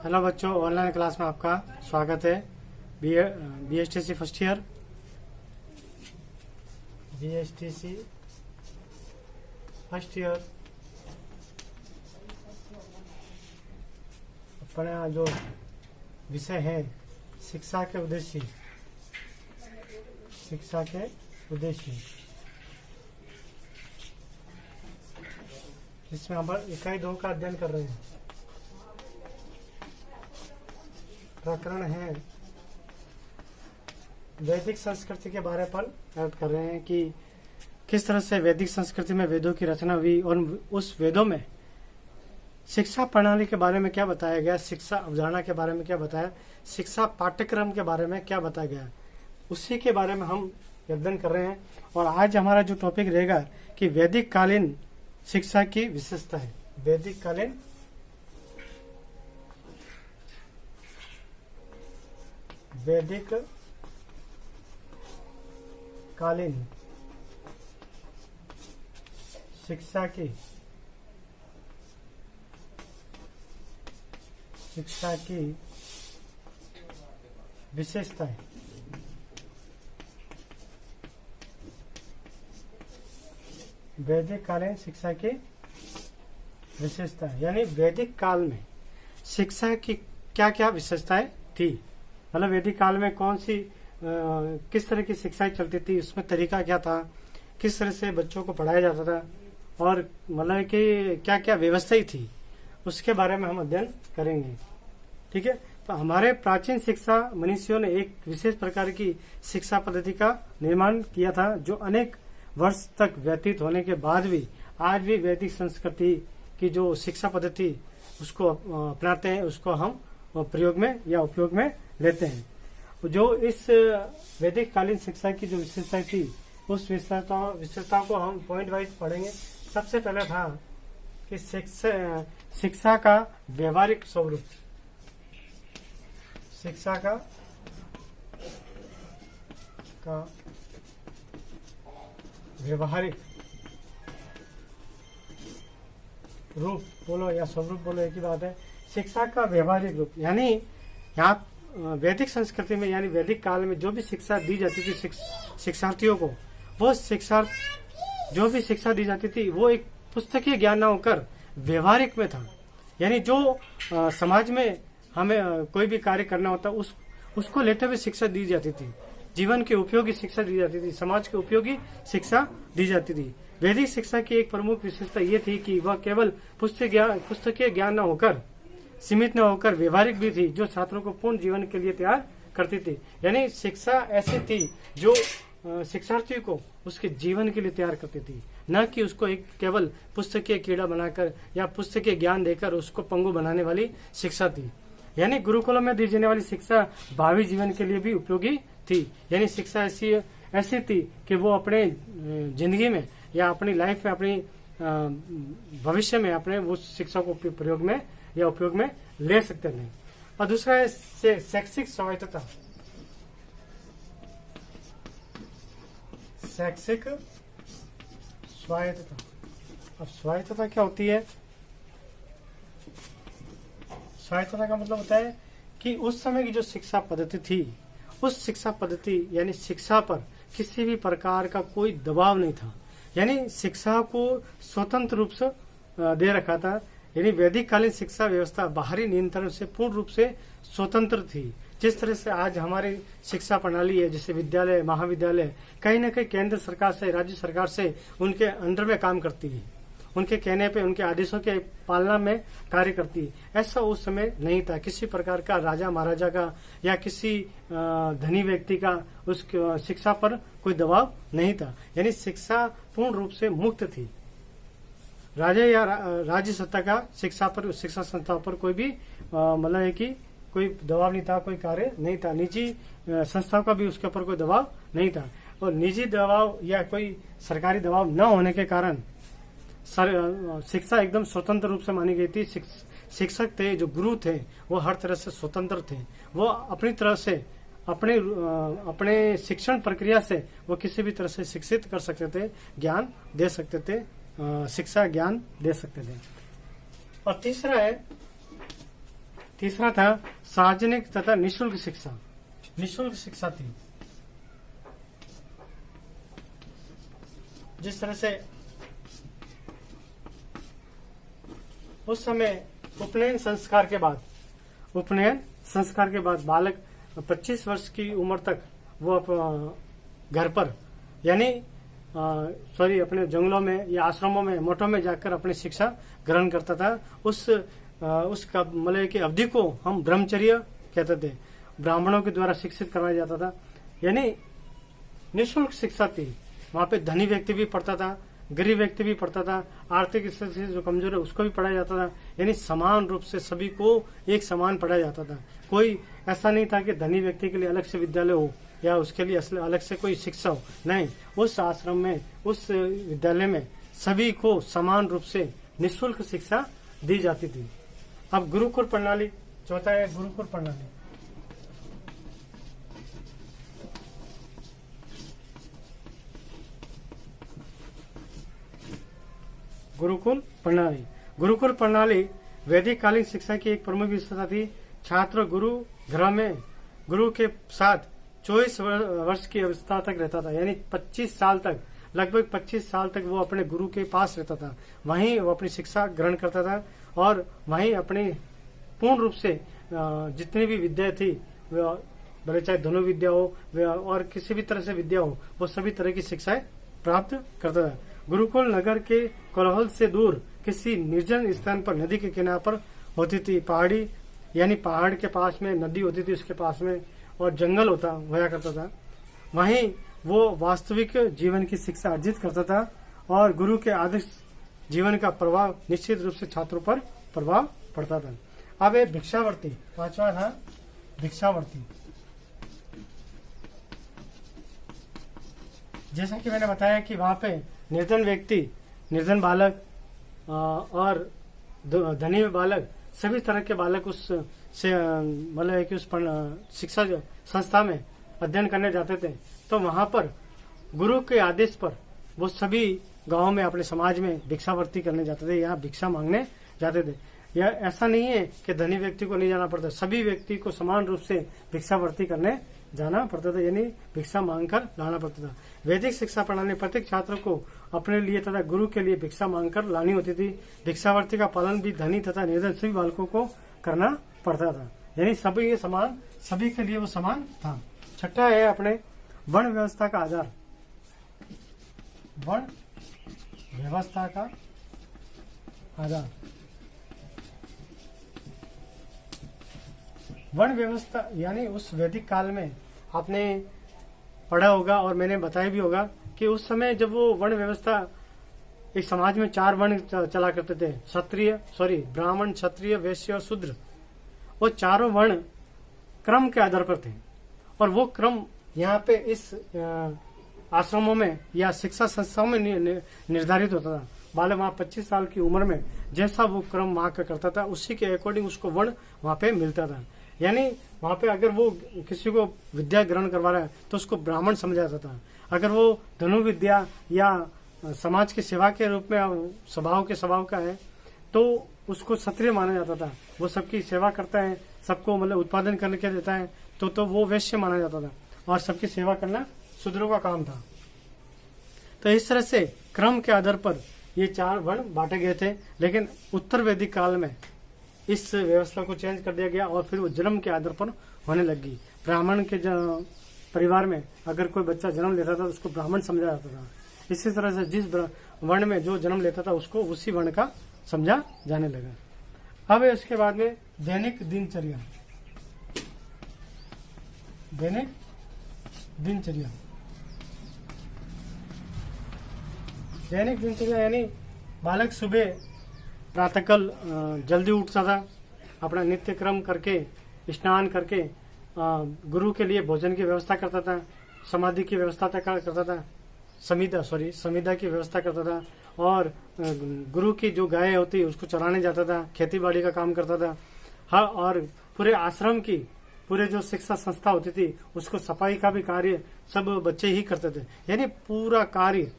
Hello बच्चों, online class में आपका स्वागत है। BSTC first year, BSTC first year अपना जो विषय है शिक्षा के उद्देश्य, शिक्षा के उद्देश्य, इसमें हम इकाई 2 का अध्ययन कर रहे हैं। प्रकरण है वैदिक संस्कृति के बारे पर बात कर रहे हैं कि किस तरह से वैदिक संस्कृति में वेदों की रचना हुई और उस वेदों में शिक्षा प्रणाली के बारे में क्या बताया गया, शिक्षा अवधारणा के बारे में क्या बताया, शिक्षा पाठ्यक्रम के बारे में क्या बताया गया, उसी के बारे में हम अध्ययन कर रहे हैं। और आज हमारा जो टॉपिक रहेगा कि वैदिक कालीन शिक्षा की विशेषता है। वैदिक कालीन शिक्षा की विशेषता है। वैदिक कालीन शिक्षा की विशेषता है, यानी वैदिक काल में शिक्षा की क्या क्या विशेषताएं थी। मतलब वैदिक काल में कौन सी किस तरह की शिक्षाएं चलती थी, उसमें तरीका क्या था, किस तरह से बच्चों को पढ़ाया जाता था और मतलब कि क्या क्या व्यवस्था थी, उसके बारे में हम अध्ययन करेंगे। ठीक है, तो हमारे प्राचीन शिक्षा मनीषियों ने एक विशेष प्रकार की शिक्षा पद्धति का निर्माण किया था, जो अनेक वर्ष तक व्यतीत होने के बाद भी आज भी वैदिक संस्कृति की जो शिक्षा पद्धति उसको अपनाते हैं, उसको हम प्रयोग में या उपयोग में लेते हैं। जो इस वैदिक कालीन शिक्षा की जो विशेषता थी, उस विशेषता को हम पॉइंट वाइज पढ़ेंगे। सबसे पहले था कि शिक्षा का व्यवहारिक स्वरूप, शिक्षा का व्यवहारिक रूप बोलो या स्वरूप बोलो, एक ही बात है। शिक्षा का व्यवहारिक रूप यानी यहाँ वैदिक संस्कृति में यानी वैदिक काल में जो भी शिक्षा दी जाती थी शिक्षार्थियों को, वो जो भी शिक्षा दी जाती थी वो एक पुस्तकीय ज्ञान न होकर व्यवहारिक में था। यानी जो समाज में हमें कोई भी कार्य करना होता उसको लेते हुए शिक्षा दी जाती थी, जीवन के उपयोगी शिक्षा दी जाती थी, समाज के उपयोगी शिक्षा दी जाती थी। वैदिक शिक्षा की एक प्रमुख विशेषता ये थी कि वह केवल पुस्तकीय ज्ञान न होकर सीमित न होकर व्यवहारिक भी थी, जो छात्रों को पूर्ण जीवन के लिए तैयार करती थी। यानी शिक्षा ऐसी थी जो शिक्षार्थी को उसके जीवन के लिए तैयार करती थी, न कि उसको एक केवल पुस्तकीय कीड़ा बनाकर या पुस्तकीय ज्ञान देकर उसको पंगु बनाने वाली शिक्षा थी। यानी गुरुकुलों में दी जाने वाली शिक्षा भावी जीवन के लिए भी उपयोगी थी। यानी शिक्षा ऐसी थी कि वो अपने जिंदगी में या अपनी लाइफ में, अपनी भविष्य में अपने उस शिक्षा को प्रयोग में या उपयोग में ले सकते नहीं। और दूसरा है शैक्षिक स्वायत्तता। शैक्षिक स्वायत्तता, अब स्वायत्तता क्या होती है? स्वायत्तता का मतलब होता है कि उस समय की जो शिक्षा पद्धति थी, उस शिक्षा पद्धति यानी शिक्षा पर किसी भी प्रकार का कोई दबाव नहीं था। यानी शिक्षा को स्वतंत्र रूप से दे रखा था। यानी वैदिक कालीन शिक्षा व्यवस्था बाहरी नियंत्रण से पूर्ण रूप से स्वतंत्र थी। जिस तरह से आज हमारी शिक्षा प्रणाली है, जैसे विद्यालय, महाविद्यालय कहीं न कहीं केंद्र सरकार से, राज्य सरकार से उनके अंडर में काम करती है, उनके कहने पे, उनके आदेशों के पालना में कार्य करती है। ऐसा उस समय नहीं था। किसी प्रकार का राजा महाराजा का या किसी धनी व्यक्ति का उस शिक्षा पर कोई दबाव नहीं था। यानी शिक्षा पूर्ण रूप से मुक्त थी। राजा या राज्य सत्ता का शिक्षा संस्था पर कोई भी मतलब है कि कोई दबाव नहीं था, कोई कार्य नहीं था। निजी संस्थाओं का भी उसके ऊपर कोई दबाव नहीं था। और निजी दबाव या कोई सरकारी दबाव न होने के कारण शिक्षा एकदम स्वतंत्र रूप से मानी गई थी। शिक्षक थे, जो गुरु थे, वो हर तरह से स्वतंत्र थे। वो अपनी तरह से अपने शिक्षण प्रक्रिया से वो किसी भी तरह से शिक्षित कर सकते थे, ज्ञान दे सकते थे, शिक्षा ज्ञान दे सकते थे। और तीसरा है तीसरा था सार्वजनिक तथा निःशुल्क शिक्षा। निःशुल्क शिक्षा थी, जिस तरह से उस समय उपनयन संस्कार के बाद बालक 25 वर्ष की उम्र तक वो घर पर यानी अपने जंगलों में या आश्रमों में मठों में जाकर अपनी शिक्षा ग्रहण करता था। उसका मतलब की अवधि को हम ब्रह्मचर्य कहते थे। ब्राह्मणों के द्वारा शिक्षित करवाया जाता था, यानी निःशुल्क शिक्षा थी। वहां पे धनी व्यक्ति भी पढ़ता था, गरीब व्यक्ति भी पढ़ता था, आर्थिक स्थिति से जो कमजोर है उसको भी पढ़ाया जाता था, यानी समान रूप से सभी को एक समान पढ़ाया जाता था। कोई ऐसा नहीं था कि धनी व्यक्ति के लिए अलग से विद्यालय हो या उसके लिए अलग से कोई शिक्षा हो, नहीं। उस आश्रम में, उस विद्यालय में सभी को समान रूप से निःशुल्क शिक्षा दी जाती थी। अब गुरुकुल प्रणाली, चौथा है गुरुकुल प्रणाली। गुरुकुल प्रणाली वैदिक कालीन शिक्षा की एक प्रमुख विशेषता थी। छात्र गुरु घर में गुरु के साथ 24 वर्ष की अवस्था तक रहता था, यानी 25 साल तक, लगभग 25 साल तक वो अपने गुरु के पास रहता था। वहीं वो अपनी शिक्षा ग्रहण करता था और वहीं अपनी पूर्ण रूप से जितनी भी विद्या थी, भले चाहे धनुर्विद्या हो और किसी भी तरह से विद्या हो, वो सभी तरह की शिक्षाएं प्राप्त करता था। गुरुकुल नगर के कोलाहल से दूर किसी निर्जन स्थान पर नदी के किनारे पर होती थी। पहाड़ी यानी पहाड़ के पास में नदी होती थी, उसके पास में, और जंगल होया करता था। वहीं वो वास्तविक जीवन की शिक्षा अर्जित करता था और गुरु के आदर्श जीवन का प्रभाव निश्चित रूप से छात्रों पर प्रभाव पड़ता था। अब ये भिक्षावृत्ति, पांचवा था भिक्षावृत्ति। जैसा कि मैंने बताया कि वहां पे निर्धन व्यक्ति, निर्धन बालक और धनी बालक, सभी तरह के बालक उस से मतलब कि उस शिक्षा संस्था में अध्ययन करने जाते थे। तो वहां पर गुरु के आदेश पर वो सभी गांवों में अपने समाज में भिक्षावृत्ति करने जाते थे, यहाँ भिक्षा मांगने जाते थे। यह ऐसा नहीं है कि धनी व्यक्ति को नहीं जाना पड़ता, सभी व्यक्ति को समान रूप से भिक्षावृत्ति करने जाना पड़ता था, यानी भिक्षा मांगकर लाना पड़ता था। वैदिक शिक्षा प्रणाली प्रत्येक छात्र को अपने लिए तथा गुरु के लिए भिक्षा मांगकर लानी होती थी। भिक्षावृत्ति का पालन भी धनी तथा निर्धन सभी बालकों को करना पड़ता था, यानी सभी के समान, सभी के लिए वो समान था। छठा है अपने वर्ण व्यवस्था का आधार। वर्ण व्यवस्था का आधार, वर्ण व्यवस्था यानी उस वैदिक काल में आपने पढ़ा होगा और मैंने बताया भी होगा कि उस समय जब वो वर्ण व्यवस्था, एक समाज में 4 वर्ण चला करते थे, ब्राह्मण, क्षत्रिय, वैश्य और शूद्र। वो चारों वर्ण क्रम के आधार पर थे और वो क्रम यहाँ पे इस आश्रमों में या शिक्षा संस्थाओं में निर्धारित होता था। बालक वहाँ 25 साल की उम्र में जैसा वो क्रम वहाँ का करता था, उसी के अकॉर्डिंग उसको वर्ण वहाँ पे मिलता था। यानी वहाँ पे अगर वो किसी को विद्या ग्रहण करवा रहा है तो उसको ब्राह्मण समझा जाता था। अगर वो धनुर्विद्या या समाज की सेवा के रूप में स्वभाव का है तो उसको क्षत्रिय माना जाता था। वो सबकी सेवा करता है, सबको मतलब उत्पादन करने के देता है, तो वो वैश्य माना जाता था और सबकी सेवा करना शूद्रों का काम था। तो इस तरह से क्रम के आधार पर ये 4 वर्ण बांटे गए थे। लेकिन उत्तर वैदिक काल में इस व्यवस्था को चेंज कर दिया गया और फिर वो जन्म के आधार पर होने लगी। ब्राह्मण के परिवार में अगर कोई बच्चा जन्म लेता था तो उसको ब्राह्मण समझा जाता था। इसी तरह से जिस वर्ण में जो जन्म लेता था उसको उसी वर्ण का समझा जाने लगा। अब इसके बाद में दैनिक दिनचर्या। दैनिक दिनचर्या यानी बालक सुबह प्रातःकाल जल्दी उठता था, अपना नित्य क्रम करके, स्नान करके गुरु के लिए भोजन की व्यवस्था करता था, समाधि की व्यवस्था करता था, समिधा की व्यवस्था करता था और गुरु की जो गाय होती उसको चराने जाता था, खेती बाड़ी का काम करता था। हाँ, और पूरे आश्रम की, पूरे जो शिक्षा संस्था होती थी उसको सफाई का भी कार्य सब बच्चे ही करते थे। यानी पूरा कार्य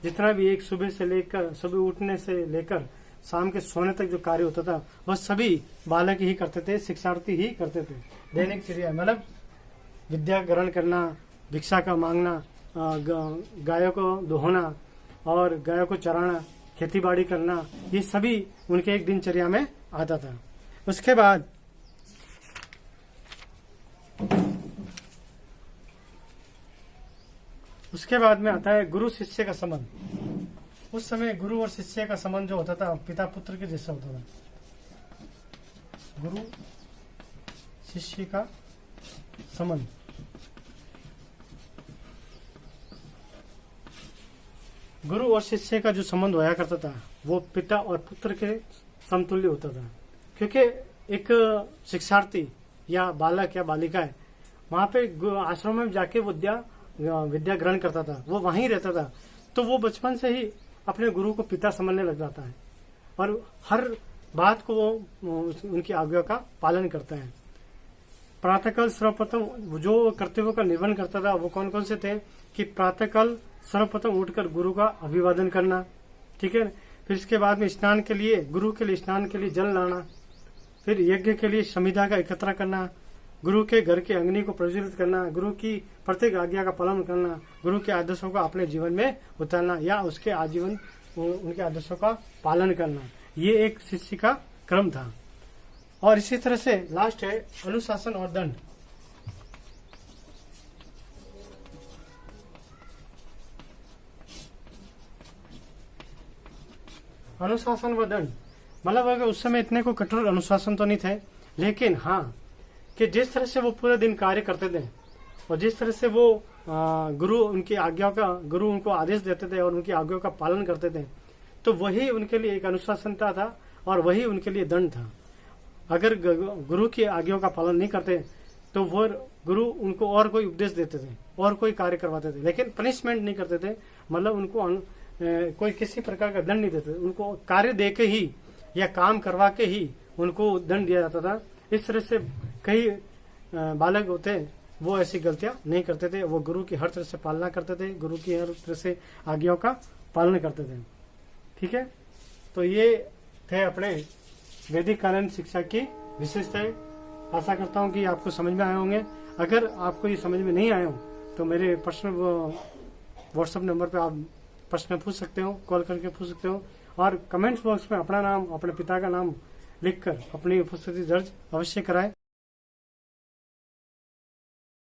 जितना भी एक सुबह उठने से लेकर शाम के सोने तक जो कार्य होता था वह सभी बालक ही करते थे, शिक्षार्थी ही करते थे। दैनिक चर्या मतलब विद्या ग्रहण करना, भिक्षा का मांगना, गायों को दोहना और गायों को चराना, खेती बाड़ी करना, ये सभी उनके एक दिनचर्या में आता था। उसके बाद में आता है गुरु शिष्य का संबंध। उस समय गुरु और शिष्य का संबंध जो होता था पिता पुत्र के जैसा होता था। गुरु शिष्य का संबंध, गुरु और शिष्य का जो संबंध होया करता था वो पिता और पुत्र के समतुल्य होता था। क्योंकि एक शिक्षार्थी या बालक या बालिका है, वहां पे आश्रम में जाके विद्या ग्रहण करता था, वो वहीं रहता था, तो वो बचपन से ही अपने गुरु को पिता समझने लग जाता है और हर बात को वो उनकी आज्ञा का पालन करता है। प्रातःकाल सर्वप्रथम जो कर्तव्यों का निर्वहन करता था वो कौन कौन से थे कि प्रातःकाल सर्वप्रथम उठकर गुरु का अभिवादन करना, ठीक है। फिर इसके बाद में स्नान के लिए, गुरु के लिए स्नान के लिए जल लाना, फिर यज्ञ के लिए समिधा का एकत्र करना, गुरु के घर के अग्नि को प्रज्वलित करना, गुरु की प्रत्येक आज्ञा का पालन करना, गुरु के आदर्शों को अपने जीवन में उतारना या उसके आजीवन उनके आदर्शों का पालन करना, ये एक शिष्य का क्रम था। और इसी तरह से लास्ट है अनुशासन और दंड। अनुशासन व दंड मतलब अगर उस समय इतने को कठोर अनुशासन तो नहीं थे, लेकिन हाँ कि जिस तरह से वो पूरे दिन कार्य करते थे और जिस तरह से वो गुरु उनको आदेश देते थे और उनकी आज्ञा का पालन करते थे, तो वही उनके लिए एक अनुशासनता था और वही उनके लिए दंड था। अगर गुरु की आज्ञा का पालन नहीं करते तो वो गुरु उनको और कोई उपदेश देते थे और कोई कार्य करवाते थे, लेकिन पनिशमेंट नहीं करते थे, मतलब उनको कोई किसी प्रकार का दंड नहीं देते, उनको कार्य दे के ही या काम करवा के ही उनको दंड दिया जाता था। इस तरह से कई बालक होते वो ऐसी गलतियां नहीं करते थे, वो गुरु की हर तरह से पालना करते थे, गुरु की हर तरह से आज्ञाओं का पालन करते थे, ठीक है। तो ये थे अपने वैदिक कालीन शिक्षा की विशेषताएं। आशा करता हूं कि आपको समझ में आए होंगे। अगर आपको ये समझ में नहीं आए हो तो मेरे पर्सनल व्हाट्सएप नंबर पे आप प्रश्न पूछ सकते हो, कॉल करके पूछ सकते हो, और कमेंट्स बॉक्स में अपना नाम, अपने पिता का नाम लिखकर अपनी उपस्थिति दर्ज अवश्य कराएं।